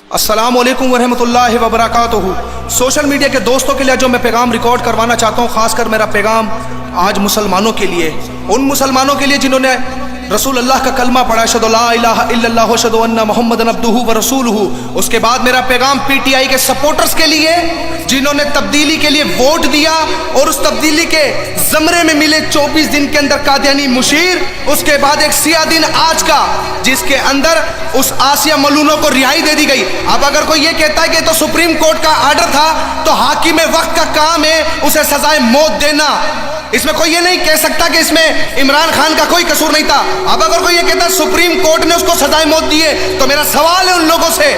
अस्सलामु अलैकुम वरहमतुल्लाहि वबरकातुहू। सोशल मीडिया के दोस्तों के लिए जो मैं पैगाम रिकॉर्ड करवाना चाहता हूँ, खासकर मेरा पैगाम आज मुसलमानों के लिए, उन मुसलमानों के लिए जिन्होंने रसूल अल्लाह का कलमा पढ़ा, अशहदु ला इलाहा इल्लल्लाह व अशहदु अन्ना मुहम्मदन अब्दुहु व रसूलुहु। उसके बाद मेरा पैगाम पीटीआई के सपोर्टर्स के लिए, जिन्होंने तब्दीली के लिए वोट दिया और उस तब्दीली के जमरे में मिले 24 दिन के अंदर कादियानी मुशीर, उसके बाद एक सिया दिन आज का जिसके अंदर उस आसिया मलूनों को रिहाई दे दी गई। अब अगर कोई ये कहता है कि तो सुप्रीम कोर्ट का आर्डर था, तो हाकिम वक्त का काम है उसे सजाए मौत देना। इसमें कोई ये नहीं कह सकता कि इसमें इमरान खान का कोई कसूर नहीं था। अब अगर कोई ये कहता है सुप्रीम कोर्ट ने उसको सजाए मौत दी है, तो मेरा सवाल है उन लोगों से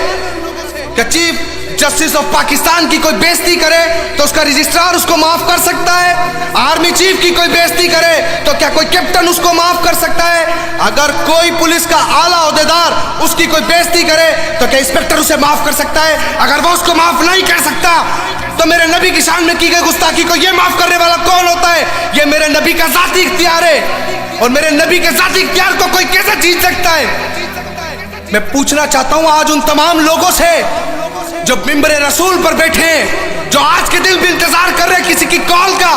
कि चीफ जस्टिस ऑफ पाकिस्तान की कोई बेइज्जती करे तो उसका रजिस्ट्रार उसको माफ कर सकता है? आर्मी चीफ की कोई बेइज्जती करे तो क्या कोई कैप्टन उसको माफ कर सकता है? अगर कोई पुलिस का आला ओहदेदार उसकी कोई बेइज्जती करे तो क्या इंस्पेक्टर उसे माफ कर सकता है? अगर वो उसको माफ नहीं कर सकता तो मेरे नबी की शान में की गई गुस्ताखी को ये माफ करने वाला कौन होता है? ये मेरे नबी का जाती इख्तियार है, और मेरे नबी के जाती इख्तियार को कोई कैसे जीत सकता है? मैं पूछना चाहता हूं आज उन तमाम लोगों से जो मिंबर रसूल पर बैठे हैं, जो आज के दिन भी इंतजार कर रहे हैं किसी की कॉल का,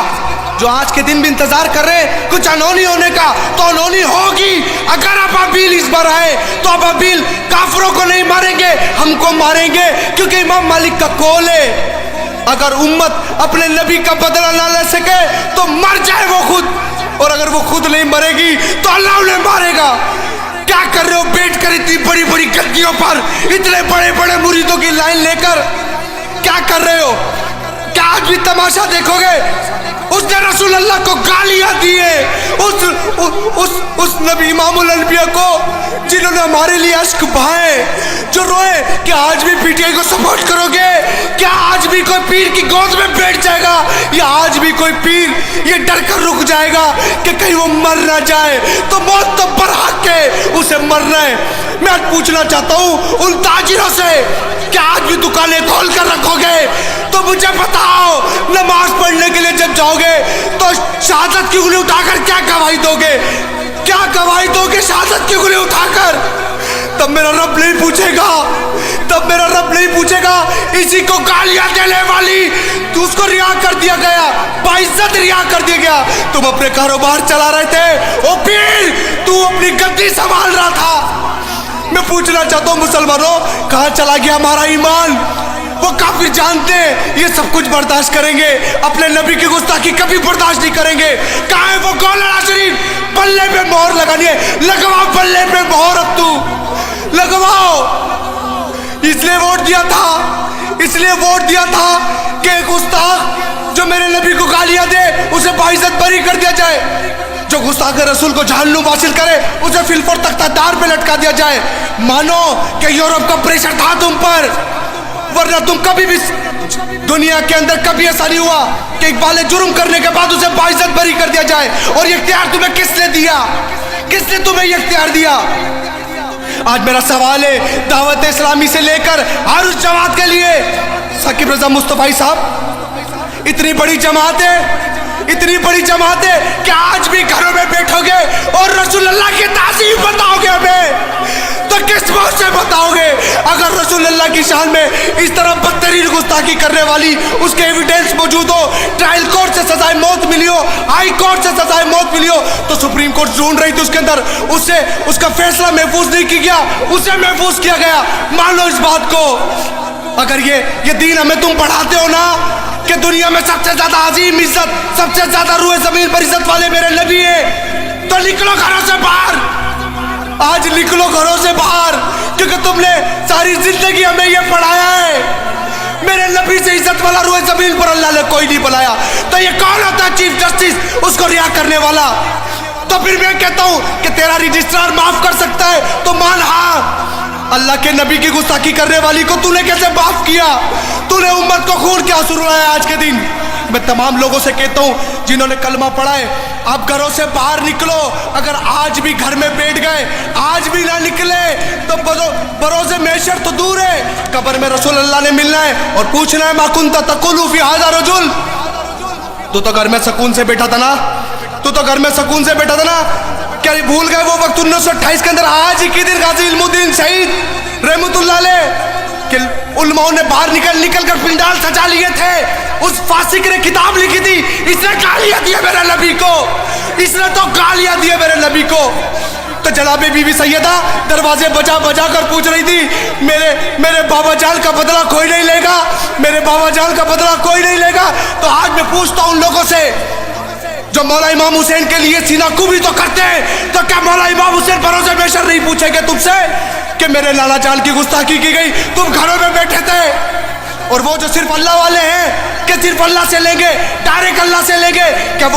जो आज के दिन भी इंतजार कर रहे हैं कुछ अनहोनी होने का, तो अनहोनी होगी। अगर अबाबील इस बार आए तो अबाबील काफरों को नहीं मारेंगे, हमको मारेंगे, क्योंकि इमाम मालिक का कौल है अगर उम्मत अपने नबी का बदला ना ले सके तो मर जाए वो खुद, और अगर वो खुद नहीं मरेगी तो अल्लाह उन्हें मारेगा। क्या कर रहे हो बैठ कर इतनी बड़ी बड़ी गद्दियों पर, इतने बड़े बड़े मुरीदों की लाइन लेकर? क्या कर रहे हो? क्या आज भी तमाशा देखोगे? उसने रसूल अल्लाह को गालियां दी है, उस नबी इमामुल अंबिया को जिन्होंने हमारे लिए अश्क बहाए, जो रोए। क्या आज भी पीटीआई को सपोर्ट करोगे? क्या आज भी कोई पीर की गोद में बैठ जाएगा, या आज भी कोई पीर ये डर कर रुक जाएगा कि कहीं वो मर ना जाए? तो मौत तो बरहक है, उसे मरना है। मैं आज पूछना चाहता हूँ उन ताजिरों से, क्या आज भी दुकानें खोल कर रखोगे? तो मुझे बताओ, नमाज पढ़ने के लिए जब जाओगे तो शहादत की उंगली उठाकर क्या गवाही दोगे? क्या गवाही दोगे शहादत की उंगली उठाकर? तब मेरा रब नहीं पूछेगा, तब मेरा रब नहीं पूछेगा इसी को गालियां देने वाली तो उसको रिहा कर दिया गया, बाइज्जत रिहा कर दिया गया। तुम अपने कारोबार चला रहे थे, ओ पीर तू अपनी गद्दी संभाल रहा था। मैं पूछना चाहता हूँ मुसलमानों, कहाँ चला गया हमारा ईमान? वो काफिर जानते हैं ये सब कुछ बर्दाश्त करेंगे, अपने नबी की गुस्ताखी कभी बर्दाश्त नहीं करेंगे। कहाँ है वो कौलना शरीफ? पल्ले पे मोहर लगानी है, लगवाओ पल्ले पे मोहर, अब तू लगवाओ। इसलिए वोट दिया था, इसलिए वोट दिया था कि एक गुस्ताख जो मेरे नबी को गालियां दे उसे बाइज्जत बरी कर दिया जाए, जो गुस्ताख रसूल को जहन्नुम हासिल करे उसे फिलफोर तख्तादार पे लटका दिया जाए। मानो कि यूरोप का प्रेशर था तुम पर, वरना तुम कभी भी दुनिया के अंदर कभी ऐसा नहीं हुआ कि एक बाले जुर्म करने के बाद उसे बाइज्जत बरी कर दिया जाए। और ये इख्तियार तुम्हें किसने दिया? किसने तुम्हें ये इख्तियार दिया? आज मेरा सवाल है दावत इस्लामी से लेकर हर उस जमात के लिए, साकिब रजा मुस्तफाई साहब, इतनी बड़ी जमात है, इतनी बड़ी जमात है कि आज भी घरों में बैठोगे और रसूल अल्लाह की ताज़ीम बताओगे हमें, तो किस बात से बताओगे? अगर रसूल अल्लाह की शान में इस तरह बदतरीन गुस्ताखी करने वाली उसके एविडेंस मौजूद हो, ट्रायल कोर्ट से सजाए मौत मिली हो, हाई कोर्ट से सजाए मौत मिली हो, तो सुप्रीम कोर्ट ढूंढ रही थी उसके अंदर, उससे उसका फैसला महफूज नहीं किया गया, उसे महफूज किया गया। मान लो इस बात को। अगर ये दीन हमें तुम पढ़ाते हो ना कि दुनिया में सबसे ज्यादा अजीम इज्जत, सबसे ज्यादा रूए जमीन पर इज्जत वाले मेरे नबी है, तो निकलो घरों से बाहर, आज निकलो घरों से बाहर, क्योंकि तुमने सारी जिंदगी हमें ये पढ़ाया है मेरे नबी से इज्जत वाला रूए जमीन पर अल्लाह ने कोई नहीं बनाया। तो ये कौन होता है चीफ जस्टिस, उसको रिहा करने वाला? तो फिर मैं कहता हूं कि तेरा रजिस्ट्रार माफ कर सकता है तो मान, हाँ अल्लाह के नबी की गुस्ताखी करने वाली को तूने कैसे माफ किया? तूने उम्मत को खून क्या सुनाया आज के दिन? मैं तमाम लोगों से कहता हूं जिन्होंने कलमा पढ़ा है, आप घरों से बाहर निकलो। अगर आज भी घर में बैठ गए, आज भी ना निकले, तो बरोज़े महशर तो दूर है, कब्र में रसूल अल्लाह ने मिलना है और पूछना है मा कुंता तकुलु फी हाज़ा रजुल। तू तो घर में सुकून से बैठा था ना, तू तो घर में सुकून से बैठा था ना, क्या भूल गए वो वक्त 1928 के अंदर आज ही के दिन गाजी इल्मुद्दीन शहीद रहमतुल्लाह अलैह کہ علماء نے باہر نکل کر پنڈال سجا لیے تھے. اس فاسق نے کتاب لکھی تھی, اس نے گالیاں دی میرے نبی کو, اس نے تو گالیاں دی میرے نبی کو. تو جناب بی بی سیدہ دروازے بجا کر پوچھ رہی تھی, میرے بابا جان کا بدلہ کوئی نہیں لے گا, میرے بابا جان کا بدلہ کوئی نہیں لے گا. تو آج میں پوچھتا ہوں ان لوگوں سے جو مولا امام حسین کے لیے سینہ کوبی تو کرتے ہیں, تو کیا مولا امام حسین بروز محشر نہیں پوچھیں گے تم سے کہ میرے لالا جان کی گستاخی کی گئی, تم گھروں میں بیٹھے تھے؟ اور وہ جو صرف اللہ والے ہیں کہ صرف اللہ سے لیں گے, ڈائریکٹ اللہ سے لیں گے, کیا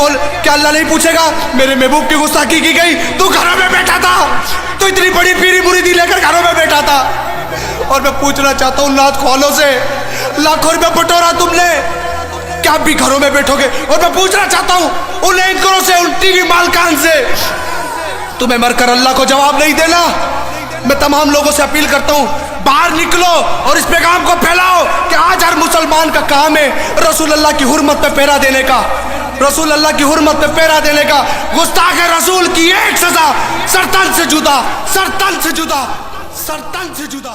اللہ نہیں پوچھے گا میرے محبوب کی گستاخی کی گئی, تو گھروں میں بیٹھا تھا, تو اتنی بڑی پیری مریدی لے کر گھروں میں بیٹھا تھا. اور میں پوچھنا چاہتا ہوں نعت خوانوں سے, لاکھوں روپے بٹورا تم نے, کیا آپ بھی گھروں میں بیٹھو گے؟ اور میں پوچھنا چاہتا ہوں ان اینکروں سے, ان ٹی وی مالکان سے, تمہیں مر کر اللہ کو جواب نہیں دینا. میں تمام لوگوں سے اپیل کرتا ہوں باہر نکلو اور اس پیغام کو پھیلاؤ کہ آج ہر مسلمان کا کام ہے رسول اللہ کی حرمت پہ پہرا دینے کا, رسول اللہ کی حرمت پہ پہرا دینے کا. گستاخ رسول کی ایک سزا, سرطان سے جدا, سرطان سے جدا, سرطان سے جدا.